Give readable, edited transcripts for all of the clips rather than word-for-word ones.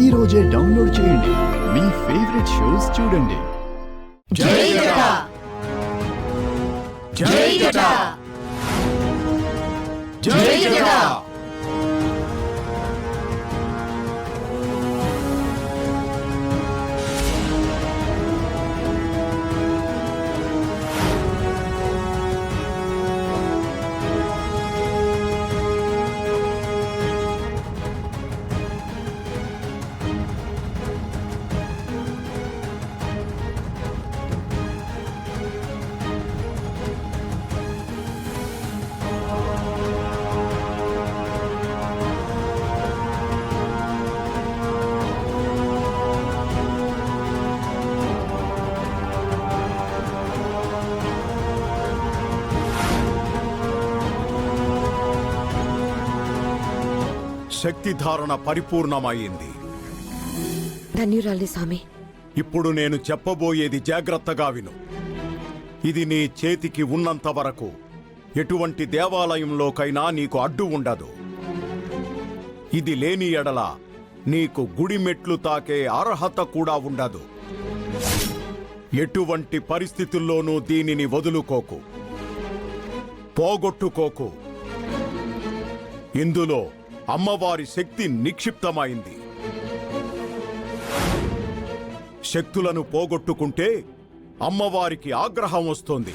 ఈ రోజే డౌన్లోడ్ చేయండి. మీ ఫేవరెట్ షోస్ చూడండి. జై జటా జై జటా జై జటా శక్తిధారణ పరిపూర్ణమైంది. ధన్యురాలి స్వామి. ఇప్పుడు నేను చెప్పబోయేది జాగ్రత్తగా విను. ఇది నీ చేతికి ఉన్నంత వరకు ఎటువంటి దేవాలయంలోకైనా నీకు అడ్డు ఉండదు. ఇది లేని ఎడల నీకు గుడి మెట్లు తాకే అర్హత కూడా ఉండదు. ఎటువంటి పరిస్థితుల్లోనూ దీనిని వదులుకోకు, పోగొట్టుకోకు. ఇందులో అమ్మవారి శక్తి నిక్షిప్తమైంది. శక్తులను పోగొట్టుకుంటే అమ్మవారికి ఆగ్రహం వస్తుంది.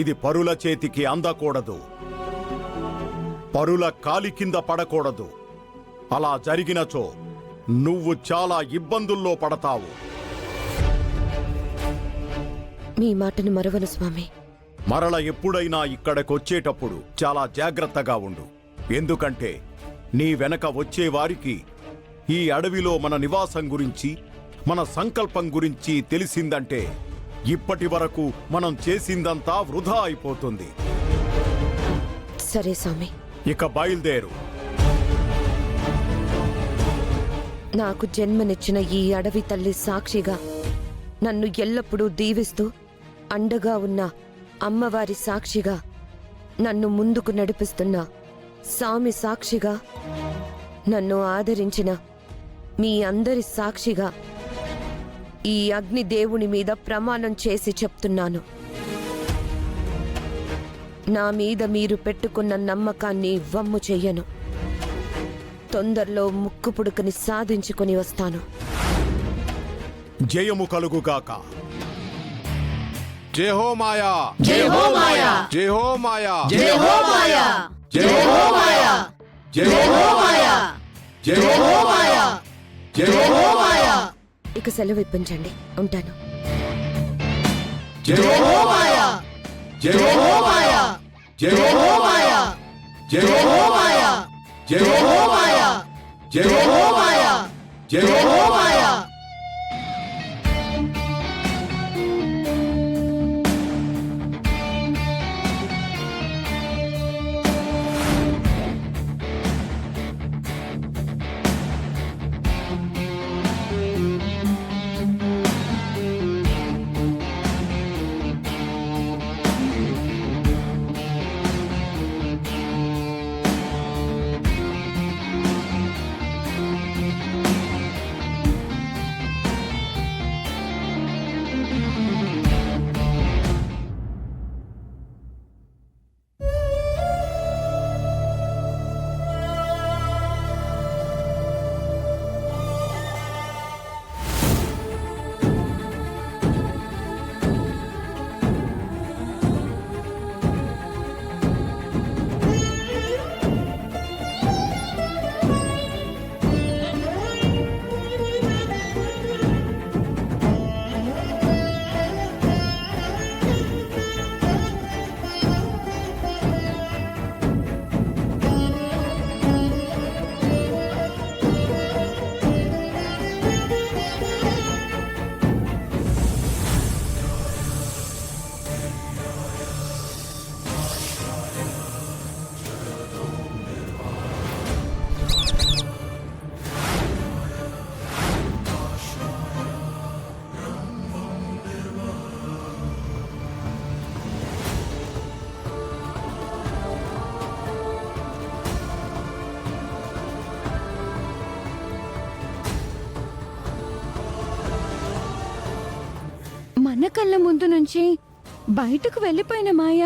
ఇది పరుల చేతికి అందకూడదు, పరుల కాలి కింద పడకూడదు. అలా జరిగినచో నువ్వు చాలా ఇబ్బందుల్లో పడతావు. మీ మాటను మరవను స్వామి. మరల ఎప్పుడైనా ఇక్కడికొచ్చేటప్పుడు చాలా జాగ్రత్తగా ఉండు. ఎందుకంటే నీ వెనక వచ్చేవారికి ఈ అడవిలో మన నివాసం గురించి, మన సంకల్పం గురించి తెలిసిందంటే ఇప్పటి వరకు మనం చేసిందంతా వృధా అయిపోతుంది. సరే స్వామి. ఇక బయలుదేరు. నాకు జన్మనిచ్చిన ఈ అడవి తల్లి సాక్షిగా, నన్ను ఎల్లప్పుడూ దీవిస్తూ అండగా ఉన్న అమ్మవారి సాక్షిగా, నన్ను ముందుకు నడిపిస్తున్న స్వామి సాక్షిగా, నన్ను ఆదరించిన మీ అందరి సాక్షిగా ఈ అగ్నిదేవుని మీద ప్రమాణం చేసి చెప్తున్నాను. నా మీద మీరు పెట్టుకున్న నమ్మకాన్ని వమ్ము చెయ్యను. తొందరలో ముక్కు పుడకని సాధించుకొని వస్తాను. జయము కలుగుగాక. జై హో మాయా, జై హో మాయా, జై హో మాయా, జై హో మాయా, జై హో మాయా, జై హో మాయా, జై హో మాయా, జై హో మాయా. ఇక సెలవు ఇప్పించండి. ఉంటాను. జై హో మాయా, జై హో మాయా, జై హో మాయా, జై హో మాయా, జై హో మాయా, జై హో మాయా, జై హో మాయా. మన కళ్ళ ముందు నుంచి బయటకు వెళ్ళిపోయిన మాయ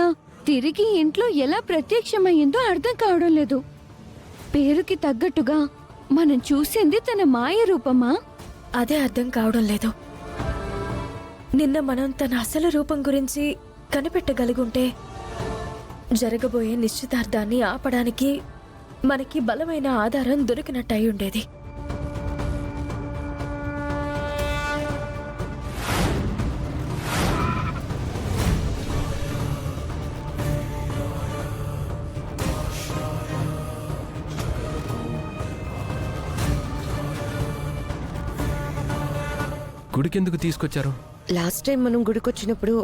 తిరిగి ఇంట్లో ఎలా ప్రత్యక్షమయ్యిందో అర్థం కావడం లేదు. పేరుకి తగ్గట్టుగా మనం చూసింది తన మాయ రూపమా? అదే అర్థం కావడం లేదు. నిన్న మనం తన అసలు రూపం గురించి కనిపెట్టగలిగుంటే జరగబోయే నిశ్చితార్థాన్ని ఆపడానికి మనకి బలమైన ఆధారం దొరికినట్టయి ఉండేది. గుడికెందుకు తీసుకొచ్చారు? లాస్ట్ టైం మనం గుడికొచ్చినప్పుడు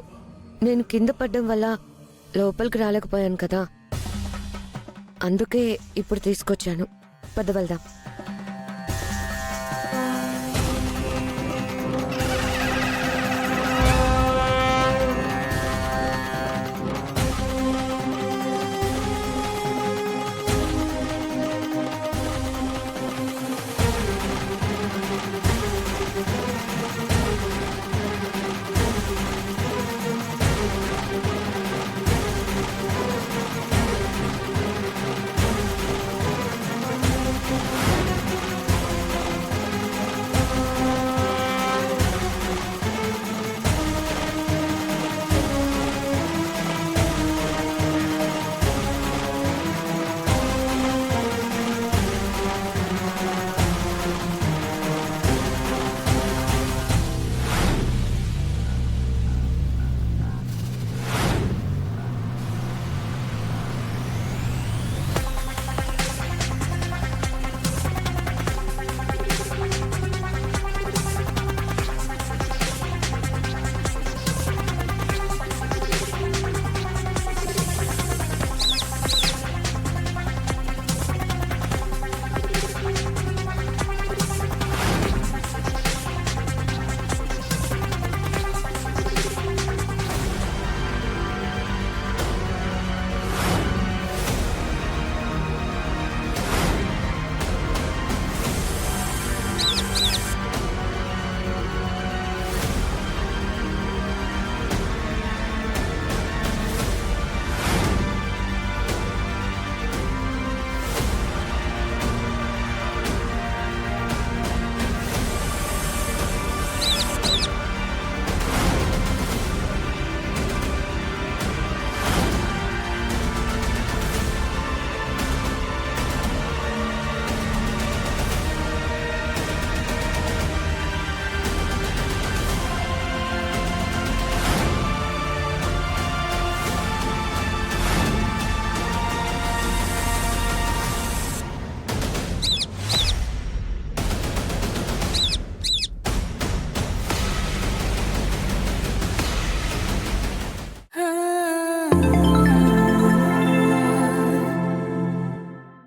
నేను కింద పడ్డం వల్ల లోపలికి రాలేకపోయాను కదా, అందుకే ఇప్పుడు తీసుకొచ్చాను. పద వెళ్దాం.